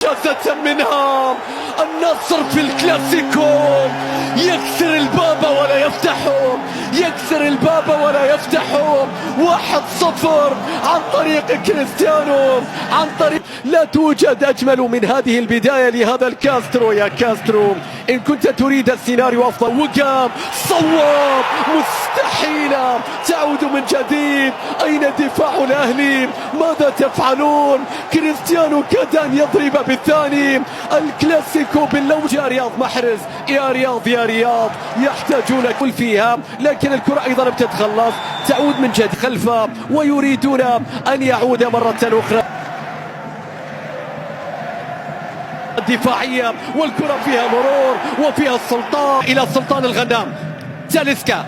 جزة منها. النصر في الكلاسيكو يكسر الباب ولا يفتحه، يكسر الباب ولا يفتحه. 1-0 عن طريق كريستيانو، عن طريق. لا توجد أجمل من هذه البداية لهذا الكاسترو. يا كاسترو إن كنت تريد السيناريو أفضل. وقام صواب، مستحيلة تعود من جديد. أين دفاع الأهلي؟ ماذا تفعلون؟ كريستيانو كاد أن يضرب بالثاني. الكلاسيكو باللوج. يا رياض محرز، يا رياض يا رياض، يحتاجون كل فيها، لكن الكرة أيضا بتتخلص، تعود من جد خلفه ويريدون أن يعود مرة أخرى. الدفاعية والكرة فيها مرور وفيها السلطان إلى سلطان الغنام. تاليسكا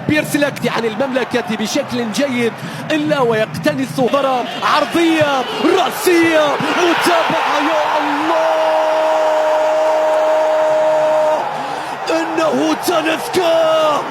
بيرسلك عن المملكة بشكل جيد إلا ويقتنص. ضرب عرضية رأسية متابعة. يا الله، إنه تاليسكا.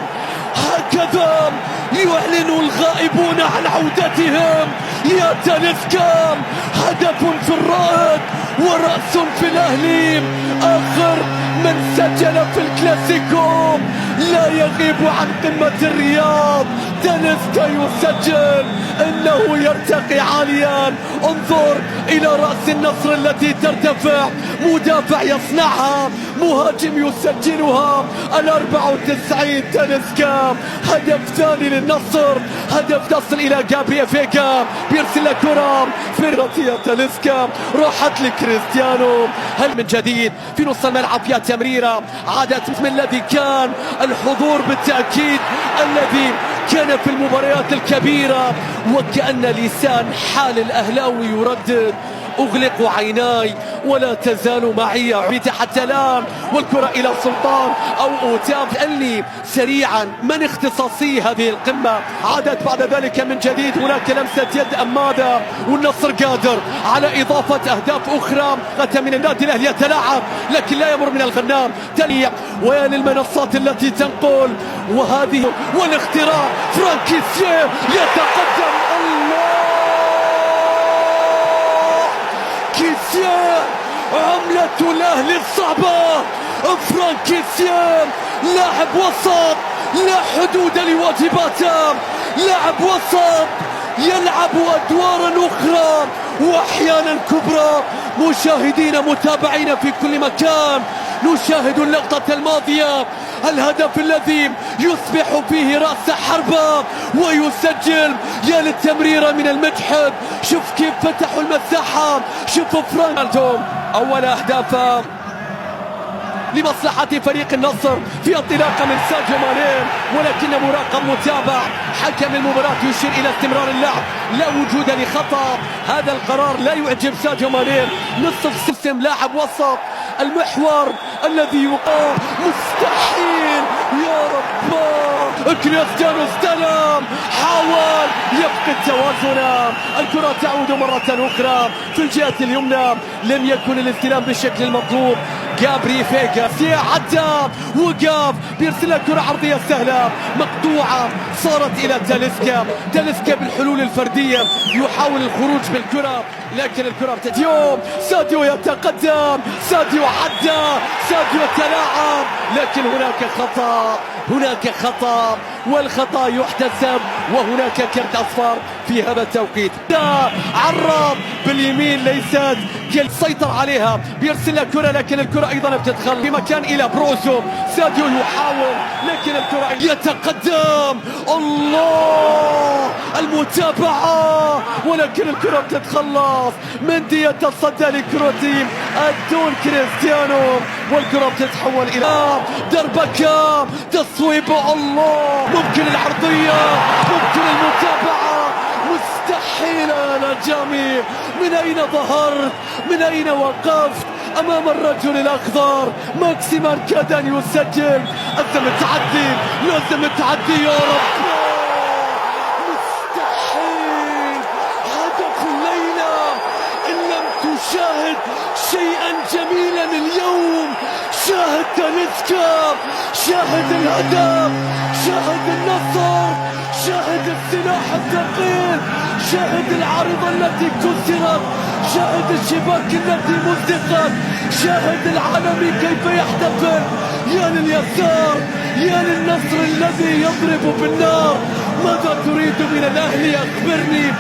هكذا يعلن الغائبون عن عودتهم. يا تاليسكا، هدف في الرائد ورأس في الأهلي. آخر من سجل في الكلاسيكو لا يغيب عن قمة الرياض. تاليسكا يسجل، إنه يرتقي عاليا. انظر إلى رأس النصر التي ترتفع. مدافع يصنعها، مهاجم يسجلها. 94 تاليسكا. هدف ثاني للنصر، هدف تصل إلى جابي فيكا. بيرسل كرة في رأسية تاليسكا، راحت لكريستيانو. هل من جديد في نص الملعب فيها تمريرة عادت من الذي كان الحضور بالتأكيد، الذي كان في المباريات الكبيرة. وكأن لسان حال الأهلاوي يردد: أغلق عيناي ولا تزال معي عبيدي حتى الآن. والكرة إلى سلطان أو أوتاف. اسألني سريعا من اختصاصي هذه القمة؟ عادت بعد ذلك من جديد. هناك لمسة يد أمادة، والنصر قادر على إضافة أهداف أخرى. من النادي الأهلي يتلاعب لكن لا يمر من الغنام. تلي ويا للمنصات التي تنقل. وهذه والاختراع فرانكيسير يتقدم. الله، كيسيان عملة الأهلي الصعبة. فرانكيسيان لاعب وسط لا حدود لواجباته، لاعب وسط يلعب أدوارا أخرى وأحيانا كبرى. مشاهدين متابعين في كل مكان، نشاهد اللقطة الماضية، الهدف الذي يصبح فيه رأس حربة ويسجل. يا للتمريرة من المجحد، شوف كيف فتحوا المساحة. شوف فرانكو أول أهداف لمصلحة فريق النصر في انطلاقة من ساديو ماني، ولكن مراقب متابع. حكم المباراة يشير إلى استمرار اللعب، لا وجود لخطأ. هذا القرار لا يعجب ساديو ماني. نصف سيستم لاعب وسط، المحور الذي يقام مستحيل. يا رب، كريستيانو استلم، حاول يفقد توازنه. الكرة تعود مرة أخرى في الجهة اليمنى، لم يكن الاستلام بالشكل المطلوب. جابري فيكا عدى، وقف، بيرسل كرة عرضية سهلة مقطوعة صارت إلى تاليسكا. تاليسكا بالحلول الفردية يحاول الخروج بالكرة، لكن الكرة بتديوم. ساديو يتقدم، ساديو عدى، ساديو تلاعب، لكن هناك خطأ، هناك خطأ، والخطأ يحتسب. وهناك كرت أصفر في هذا التوقيت. عرض باليمين ليست سيطر عليها، بيرسل كرة لكن الكرة أيضا بتدخل في مكان إلى بروسو. ساديو يحاول لكن الكرة يتقدم. الله، المتابعة، ولكن الكرة بتتخلص. مندي يتصدى لكرة الدون كريستيانو، والكرة بتتحول إلى دربكة، تصويب. الله، ممكن العرضية، ممكن المتابعة. مستحيل يا نجامي. من أين ظهرت؟ من أين وقفت؟ أمام الرجل الأخضر. ماكسيمان كاد أن يسجل. لازم التعدي، لازم التعدي. يا رب، مستحيل. هدف الليلة إن لم تشاهد شيئا جميلا اليوم. شاهد تاليسكا، شاهد الهدف، شاهد النصر، شاهد السلاح الثقيل، شاهد العارضة التي كسرت شاهد الشباك التي مزقت، شاهد العالمي كيف يحتفل. يا لليسار، يا للنصر الذي يضرب بالنار. ماذا تريد من الأهلي؟ أخبرني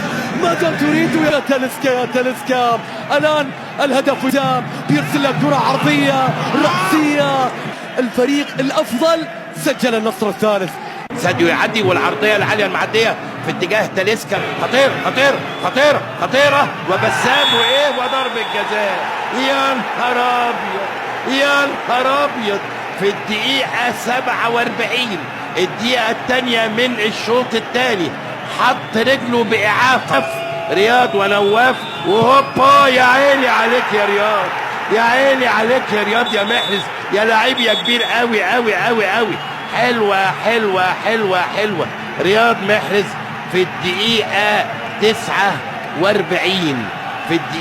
ماذا تريد يا تاليسكا؟ يا تاليسكا الآن الهدف قدام، بيرسل لك كرة عرضية رأسية. الفريق الأفضل سجل النصر الثالث. ساديو يعدي والعرضية العالية المعدية في اتجاه تاليسكا، خطيرة وبسام وايه وضرب الجزاء. يا نهار ابيض، يا نهار ابيض. في الدقيقة 47 الدقيقة الثانية من الشوط الثاني حط رجله بإعاقة رياض ونواف، وهوبا يا عيني عليك يا رياض، يا عيني عليك يا رياض يا محرز، يا لعيب يا كبير قوي قوي قوي قوي. حلوة رياض محرز في الدقيقة 49 في الدقيقة